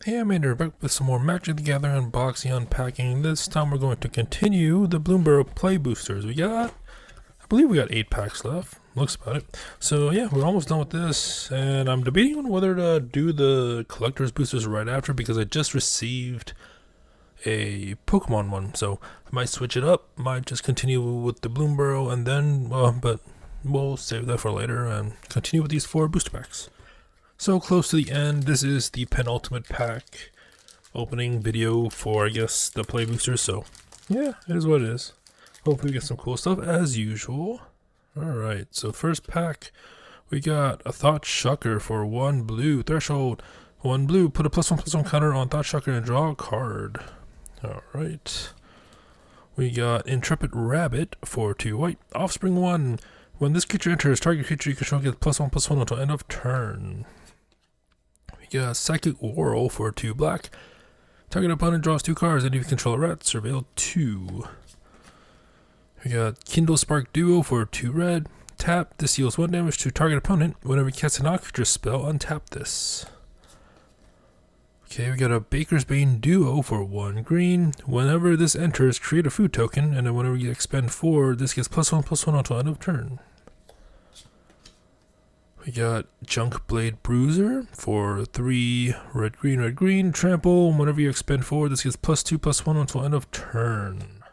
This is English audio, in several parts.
Hey, I'm Andrew, back with some more Magic the Gathering unboxing unpacking. This time we're going to continue the Bloomburrow play boosters. I believe we got 8 packs left. Looks about it. So yeah, we're almost done with this, and I'm debating on whether to do the collector's boosters right after because I just received a Pokemon one. So I might switch it up, might just continue with the Bloomburrow, and then, but we'll save that for later and continue with these 4 booster packs. So close to the end, this is the penultimate pack opening video for, I guess, the play booster. So yeah, it is what it is. Hopefully we get some cool stuff as usual. Alright, so first pack, we got a Thought Shocker for 1 blue. Threshold, 1 blue. Put a +1/+1 counter on Thought Shocker and draw a card. Alright. We got Intrepid Rabbit for 2 white. Offspring 1. When this creature enters, target creature you control gets +1/+1 until end of turn. We got Psychic Whirl for 2 black. Target opponent draws 2 cards, and if you control a rat, surveil 2. We got Kindle Spark Duo for 2 red. Tap, this deals 1 damage to target opponent. Whenever you cast a non-creature spell, untap this. Okay, we got a Baker's Bane Duo for 1 green. Whenever this enters, create a food token, and then whenever you expend 4, this gets +1/+1 until end of turn. We got Junk Blade Bruiser for 3 red green. Trample, whenever you expend 4, this gets +2/+1 until end of turn.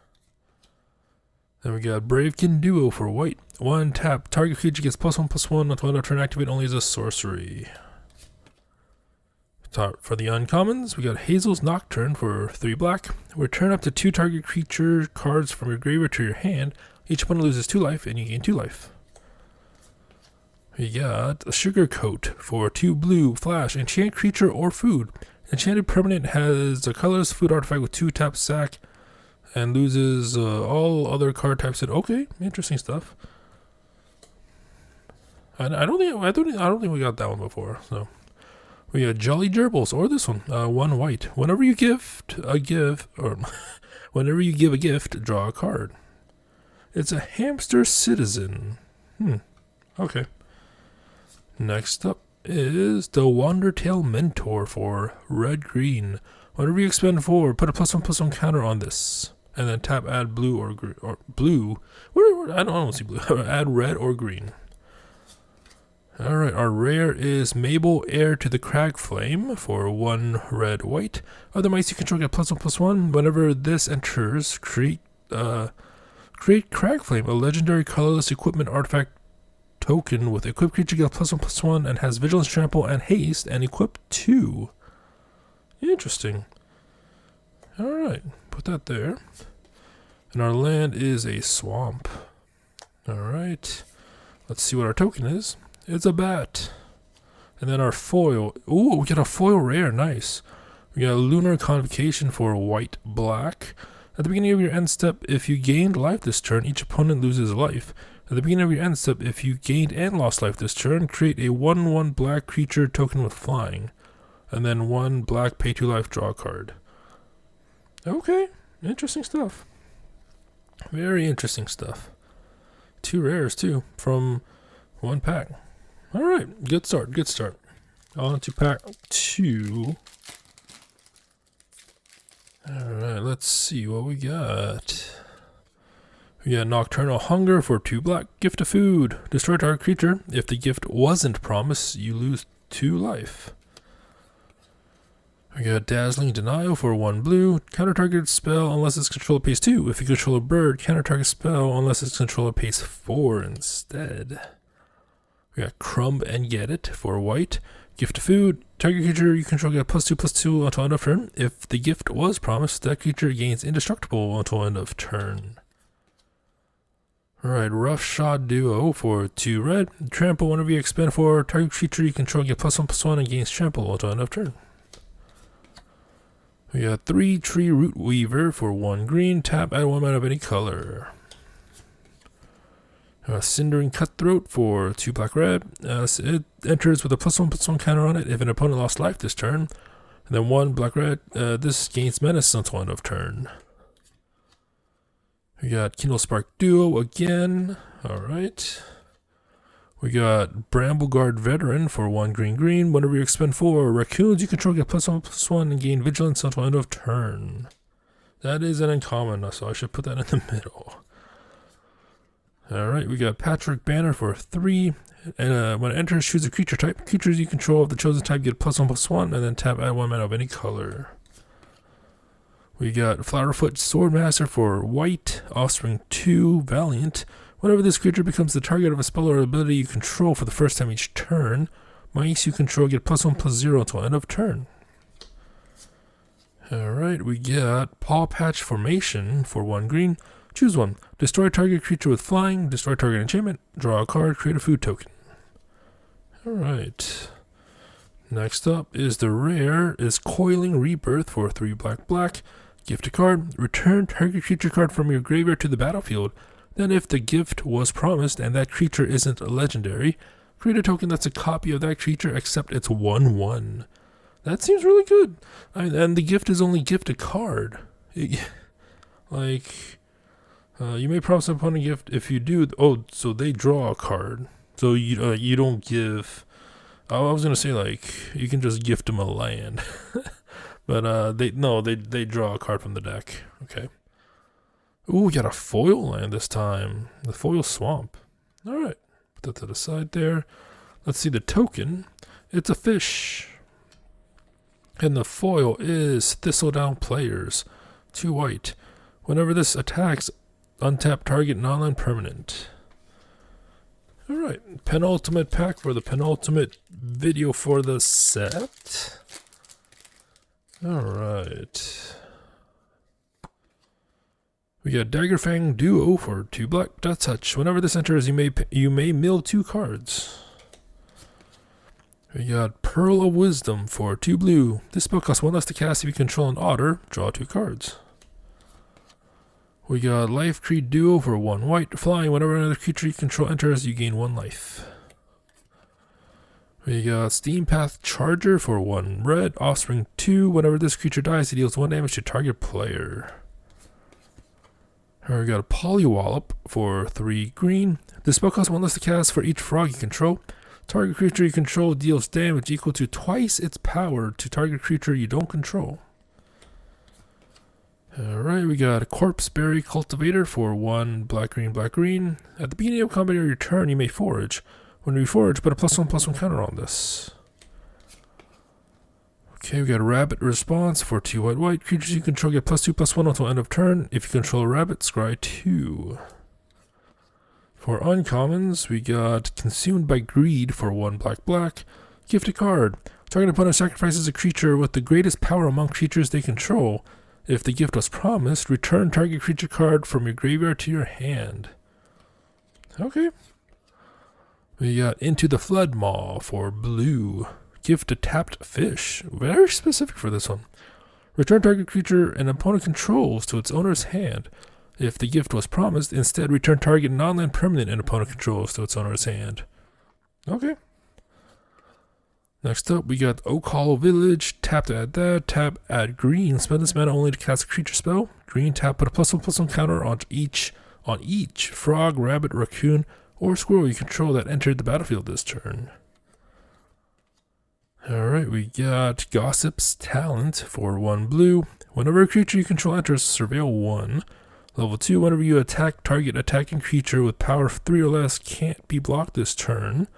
Then we got Bravekin Duo for white. 1 tap, target creature gets +1/+1 until end of turn, activate only as a sorcery. For the uncommons, we got Hazel's Nocturne for 3 black. Return up to 2 target creature cards from your graveyard to your hand. Each opponent loses 2 life, and you gain 2 life. We got a Sugar Coat for 2 blue. Flash, enchant creature or food. Enchanted permanent has a colorless food artifact with 2 tap sack and loses all other card types. Okay, interesting stuff. I don't think we got that one before. So we got Jolly Gerbils, or this one, 1 white. Whenever you give a gift, draw a card. It's a Hamster Citizen. Okay. Next up is the Wandertail Mentor for red-green. Whenever you expend 4, put a +1/+1 counter on this, and then tap add blue or green, or blue. I don't see blue. Add red or green. Alright, our rare is Mabel, Heir to the Crag Flame for 1 red white. Other mice you control get +1/+1. Whenever this enters, create Crag Flame, a legendary colorless equipment artifact token with equipped creature gets +1/+1 and has Vigilance, Trample, and Haste, and equip 2. Interesting. Alright, put that there. And our land is a swamp. Alright, let's see what our token is. It's a bat. And then our foil. Ooh, we got a foil rare, nice. We got Lunar Convocation for white black. At the beginning of your end step, if you gained life this turn, each opponent loses life. At the beginning of your end step, if you gained and lost life this turn, create a 1/1 black creature token with flying. And then 1 black, pay 2 life, draw a card. Okay, interesting stuff. Very interesting stuff. 2 rares too, from 1 pack. Alright, good start. On to pack 2. Alright, let's see what we got. We got Nocturnal Hunger for 2 black. Gift of food. Destroy target creature. If the gift wasn't promised, you lose 2 life. We got Dazzling Denial for 1 blue. Counter target spell unless its controller pays 2. If you control a bird, counter target spell unless its controller pays 4 instead. We got Crumb and Get It for white. Gift of food. Target creature you control get +2/+2 until end of turn. If the gift was promised, that creature gains indestructible until end of turn. Alright, Rough Shot Duo for 2 red. Trample, whenever you expend 4, target creature you control get +1/+1 and gains trample until end of turn. We got 3 Tree Root Weaver for 1 green. Tap, add 1 mana of any color. Cindering Cutthroat for 2 black red. It enters with a +1/+1 counter on it if an opponent lost life this turn. And then 1 black red. This gains menace until end of turn. We got Kindle Spark Duo again. Alright. We got Brambleguard Veteran for 1 green. Whenever you expend 4 raccoons you control, get +1/+1 and gain vigilance until end of turn. That is an uncommon, so I should put that in the middle. Alright, we got Patrick Banner for 3. And when it enters, choose a creature type. Creatures you control of the chosen type get +1/+1, and then tap add 1 mana of any color. We got Flowerfoot Swordmaster for white, Offspring 2, Valiant. Whenever this creature becomes the target of a spell or ability you control for the first time each turn, mice you control get +1/+0 until end of turn. Alright, we got Paw Patch Formation for 1 green. Choose one. Destroy target creature with flying, destroy target enchantment, draw a card, create a food token. Alright. Next up is the rare is Coiling Rebirth for 3 black. Gift a card. Return target creature card from your graveyard to the battlefield. Then if the gift was promised and that creature isn't a legendary, create a token that's a copy of that creature except it's 1/1. That seems really good. And the gift is only gift a card. You may promise an opponent a gift. If you do, so they draw a card. So you don't give. I was gonna say you can just gift them a land, but they draw a card from the deck. Okay. Ooh, we got a foil land this time. The foil swamp. All right, put that to the side there. Let's see the token. It's a fish, and the foil is Thistledown Players, 2 white. Whenever this attacks, untap target non-land permanent. Alright, penultimate pack for the penultimate video for the set. Alright. We got Daggerfang Duo for 2 black. Death Touch. Whenever this enters, you may mill 2 cards. We got Pearl of Wisdom for 2 blue. This spell costs 1 less to cast if you control an otter. Draw 2 cards. We got Life Creed Duo for 1 white. Flying. Whenever another creature you control enters, you gain 1 life. We got Steam Path Charger for 1 red. Offspring 2. Whenever this creature dies, it deals 1 damage to target player. We got a Polywallop for 3 green. This spell costs 1 less to cast for each frog you control. Target creature you control deals damage equal to twice its power to target creature you don't control. Alright, we got a Corpseberry Cultivator for 1 black-green. At the beginning of combat or your turn, you may forage. When you forage, put a +1/+1 counter on this. Okay, we got a Rabbit Response for 2 white. Creatures you control get +2/+1 until end of turn. If you control a rabbit, scry 2. For uncommons, we got Consumed by Greed for 1 black. Gift a card. Target opponent sacrifices a creature with the greatest power among creatures they control. If the gift was promised, return target creature card from your graveyard to your hand. Okay. We got Into the Flood Maw for blue. Gift a tapped fish. Very specific for this one. Return target creature an opponent controls to its owner's hand. If the gift was promised, instead return target non-land permanent an opponent controls to its owner's hand. Okay. Next up, we got Oak Hollow Village. Tap to add that. Tap add green. Spend this mana only to cast a creature spell. Green tap put a +1/+1 counter on each frog, rabbit, raccoon, or squirrel you control that entered the battlefield this turn. Alright, we got Gossip's Talent for 1 blue. Whenever a creature you control enters, surveil 1. Level 2, whenever you attack, target attacking creature with power of 3 or less can't be blocked this turn.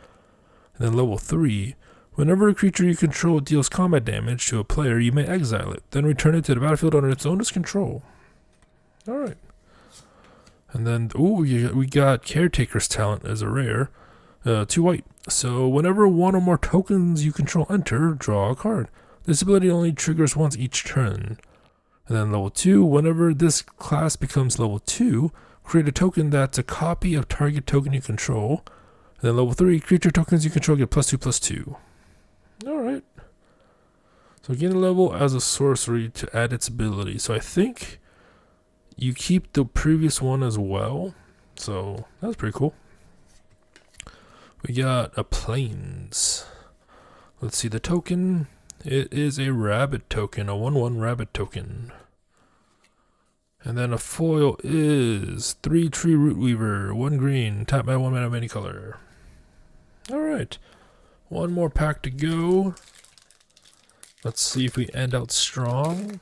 And then level 3, whenever a creature you control deals combat damage to a player, you may exile it, then return it to the battlefield under its owner's control. Alright. And then, we got Caretaker's Talent as a rare. 2 white. So whenever 1 or more tokens you control enter, draw a card. This ability only triggers once each turn. And then level 2, whenever this class becomes level 2, create a token that's a copy of target token you control. And then level 3, creature tokens you control get +2/+2. Alright. So gain a level as a sorcery to add its ability. So I think you keep the previous one as well. So that's pretty cool. We got a Plains. Let's see the token. It is a rabbit token, a 1/1 rabbit token. And then a foil is 3 Tree Root Weaver, 1 green, tap by 1 mana of any color. Alright. One more pack to go. Let's see if we end out strong.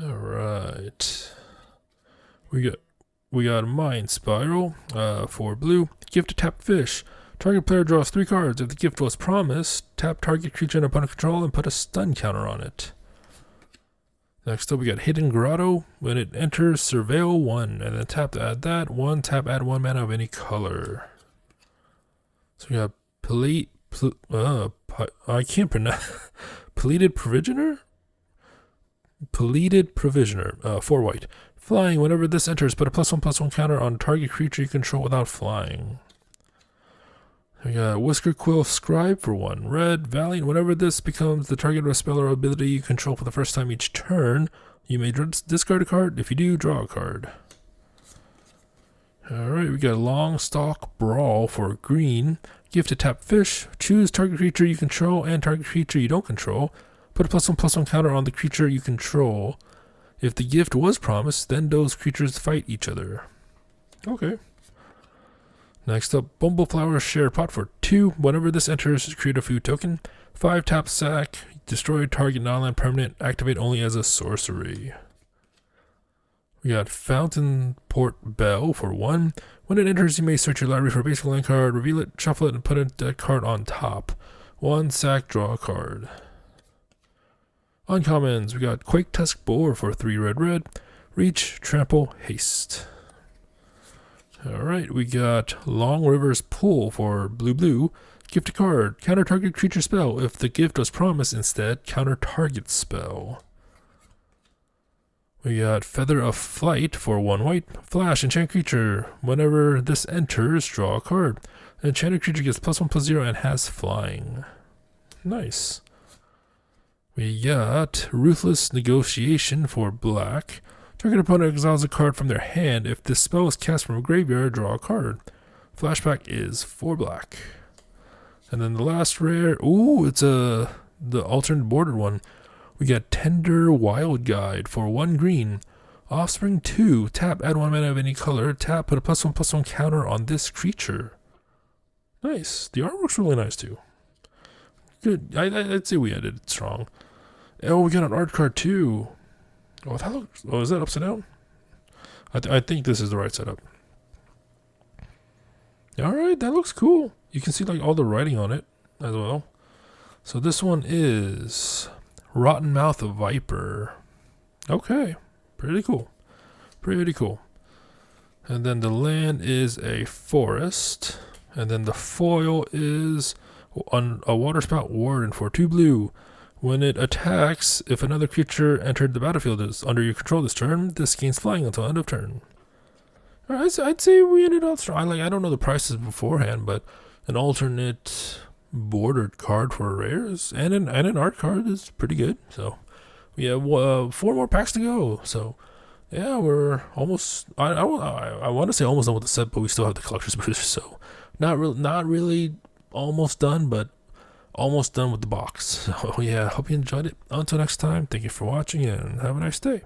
Alright. We got a Mind Spiral for blue. Gift to tap fish. Target player draws 3 cards. If the gift was promised, tap target creature under opponent control and put a stun counter on it. Next up, we got Hidden Grotto. When it enters, surveil 1, and then tap to add that. 1, tap, add 1 mana of any color. So we got I can't pronounce. Pleated Provisioner? Pleated Provisioner, 4 white. Flying, whenever this enters, put a +1/+1 counter on target creature you control without flying. We got Whisker Quill Scribe for 1 red. Valiant, whenever this becomes the target of a spell or ability you control for the first time each turn, you may discard a card. If you do, draw a card. Alright, we got Long Stalk Brawl for green. Gift to tap fish. Choose target creature you control and target creature you don't control. Put a +1/+1 counter on the creature you control. If the gift was promised, then those creatures fight each other. Okay. Next up, Bumbleflower Share Pot for 2. Whenever this enters, create a food token. 5 tap sack. Destroy target non-land permanent. Activate only as a sorcery. We got Fountain Port Bell for 1. When it enters, you may search your library for a basic land card, reveal it, shuffle it, and put a card on top. 1 sack, draw a card. Uncommons, we got Quake Tusk Boar for 3 red. Reach, Trample, Haste. Alright, we got Long River's Pool for blue. Gift a card. Counter target creature spell. If the gift was promised instead, counter target spell. We got Feather of Flight for 1 white. Flash, enchant creature. Whenever this enters, draw a card. An enchanted creature gets +1/+0 and has flying. Nice. We got Ruthless Negotiation for black. Target opponent exiles a card from their hand. If this spell is cast from a graveyard, draw a card. Flashback is 4 black. And then the last rare, it's the alternate bordered one. We got Tender Wild Guide for 1 green. Offspring 2, tap, add 1 mana of any color. Tap, put a +1/+1 counter on this creature. Nice. The artwork's really nice too. Good. I'd say we ended it strong. Oh, we got an art card too. Oh, that looks. Oh, is that upside down? I think this is the right setup. All right, that looks cool. You can see like all the writing on it as well. So this one is Rotten Mouth Viper. Okay, pretty cool. Pretty cool. And then the land is a forest. And then the foil is on a Waterspout Warden for 2 blue. When it attacks, if another creature entered the battlefield is under your control this turn, this gains flying until end of turn. Alright, I'd say we ended up strong. I don't know the prices beforehand, but an alternate bordered card for rares and an art card is pretty good. So we have 4 more packs to go. So yeah, we're almost. I want to say almost done with the set, but we still have the collector's booster. So not really almost done, but almost done with the box. So yeah, hope you enjoyed it. Until next time, thank you for watching and have a nice day.